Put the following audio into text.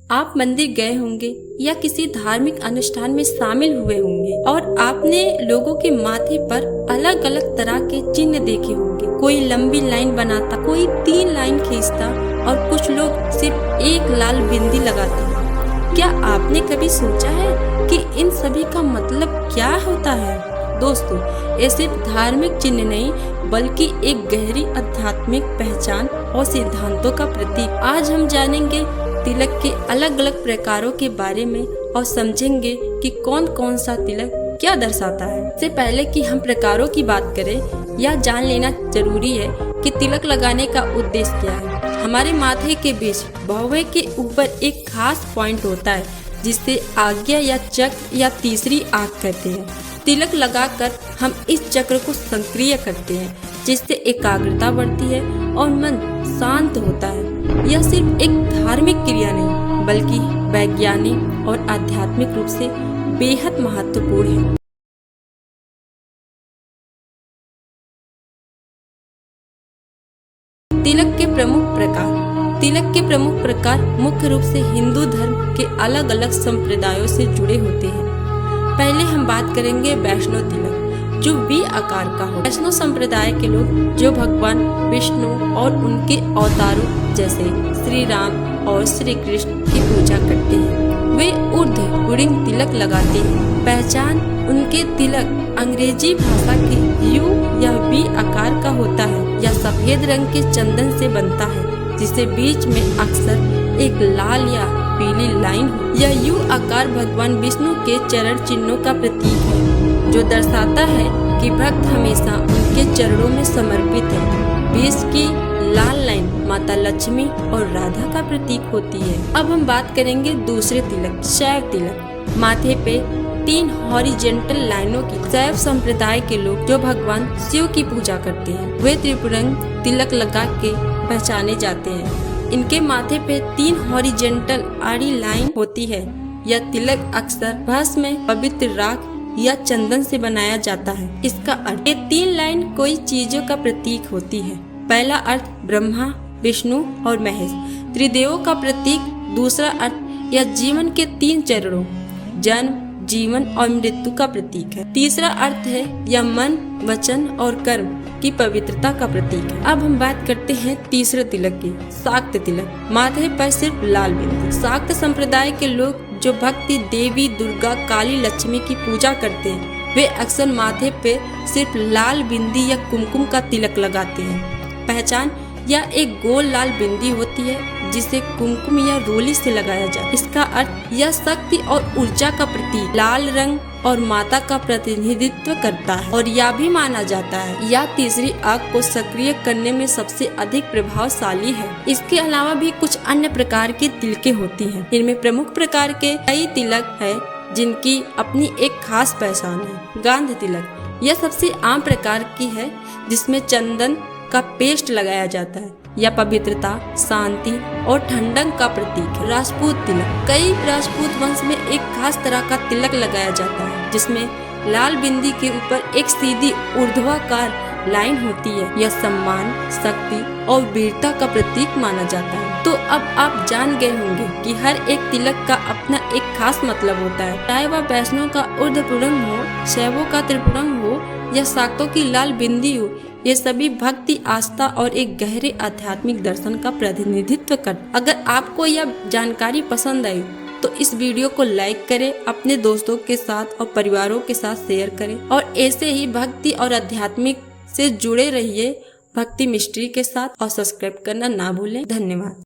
आप मंदिर गए होंगे या किसी धार्मिक अनुष्ठान में शामिल हुए होंगे और आपने लोगों के माथे पर अलग अलग तरह के चिन्ह देखे होंगे। कोई लंबी लाइन बनाता, कोई 3 लाइन खींचता और कुछ लोग सिर्फ एक लाल बिंदी लगाते हैं। क्या आपने कभी सोचा है कि इन सभी का मतलब क्या होता है? दोस्तों, ये सिर्फ धार्मिक चिन्ह नहीं बल्कि एक गहरी आध्यात्मिक पहचान और सिद्धांतों का प्रतीक। आज हम जानेंगे तिलक के अलग अलग प्रकारों के बारे में और समझेंगे कि कौन कौन सा तिलक क्या दर्शाता है। इससे पहले कि हम प्रकारों की बात करें, यह जान लेना जरूरी है कि तिलक लगाने का उद्देश्य क्या है। हमारे माथे के बीच भौवे के ऊपर एक खास पॉइंट होता है जिसे आज्ञा या चक्र या तीसरी आंख कहते हैं। तिलक लगाकर हम इस चक्र को सक्रिय करते हैं जिससे एकाग्रता बढ़ती है और मन शांत होता है। यह सिर्फ एक धार्मिक क्रिया नहीं बल्कि वैज्ञानिक और आध्यात्मिक रूप से बेहद महत्वपूर्ण है। तिलक के प्रमुख प्रकार। तिलक के प्रमुख प्रकार मुख्य रूप से हिंदू धर्म के अलग अलग संप्रदायों से जुड़े होते हैं। पहले हम बात करेंगे वैष्णव तिलक, जो V आकार का हो। वैष्णव संप्रदाय के लोग जो भगवान विष्णु और उनके अवतारों जैसे श्री राम और श्री कृष्ण की पूजा करते हैं, वे ऊर्ध्व तिलक लगाते हैं। पहचान, उनके तिलक अंग्रेजी भाषा के U या V आकार का होता है या सफेद रंग के चंदन से बनता है जिसे बीच में अक्सर एक लाल या पीली लाइन हो। यह U आकार भगवान विष्णु के चरण चिन्हों का प्रतीक है जो दर्शाता है कि भक्त हमेशा उनके चरणों में समर्पित है। बीच की लाल लाइन माता लक्ष्मी और राधा का प्रतीक होती है। अब हम बात करेंगे दूसरे तिलक, शैव तिलक। माथे पे 3 हॉरिजेंटल लाइनों की शैव संप्रदाय के लोग जो भगवान शिव की पूजा करते हैं, वे त्रिपुरंग तिलक लगा के पहचाने जाते हैं। इनके माथे पे 3 हॉरिजेंटल आड़ी लाइन होती है। यह तिलक अक्सर भस्म में पवित्र राख या चंदन से बनाया जाता है। इसका अर्थ, ये 3 लाइन कोई चीजों का प्रतीक होती है। पहला अर्थ ब्रह्मा, विष्णु और महेश, त्रिदेवों का प्रतीक। दूसरा अर्थ, यह जीवन के 3 चरणों जन्म, जीवन और मृत्यु का प्रतीक है। तीसरा अर्थ है यह मन, वचन और कर्म की पवित्रता का प्रतीक है। अब हम बात करते हैं तीसरे तिलक की, शाक्त तिलक। माथे पर सिर्फ लाल बिंदी। शाक्त संप्रदाय के लोग जो भक्ति देवी दुर्गा, काली, लक्ष्मी की पूजा करते हैं, वे अक्सर माथे पे सिर्फ लाल बिंदी या कुमकुम का तिलक लगाते हैं। पहचान, यह एक गोल लाल बिंदी होती है जिसे कुमकुम या रोली से लगाया जाता है। इसका अर्थ, यह शक्ति और ऊर्जा का प्रतीक, लाल रंग और माता का प्रतिनिधित्व करता है और यह भी माना जाता है यह तीसरी आंख को सक्रिय करने में सबसे अधिक प्रभावशाली है। इसके अलावा भी कुछ अन्य प्रकार की तिलकें होती हैं। इनमें प्रमुख प्रकार के कई तिलक है जिनकी अपनी एक खास पहचान है। गांध तिलक, यह सबसे आम प्रकार की है जिसमें चंदन का पेस्ट लगाया जाता है। यह पवित्रता, शांति और ठंडक का प्रतीक है। राजपूत तिलक, कई राजपूत वंश में एक खास तरह का तिलक लगाया जाता है जिसमें लाल बिंदी के ऊपर एक सीधी ऊर्ध्वाकार लाइन होती है। यह सम्मान, शक्ति और वीरता का प्रतीक माना जाता है। तो अब आप जान गए होंगे कि हर एक तिलक का अपना एक खास मतलब होता है, चाहे वह वैष्णव का ऊर्ध्वपुरंग हो, शैवों का त्रिपुरंग हो या शाक्तों की लाल बिंदी हो। ये सभी भक्ति, आस्था और एक गहरे आध्यात्मिक दर्शन का प्रतिनिधित्व कर। अगर आपको यह जानकारी पसंद आई तो इस वीडियो को लाइक करें, अपने दोस्तों के साथ और परिवारों के साथ शेयर करें और ऐसे ही भक्ति और आध्यात्मिक से जुड़े रहिए भक्ति मिस्ट्री के साथ और सब्सक्राइब करना ना भूलें। धन्यवाद।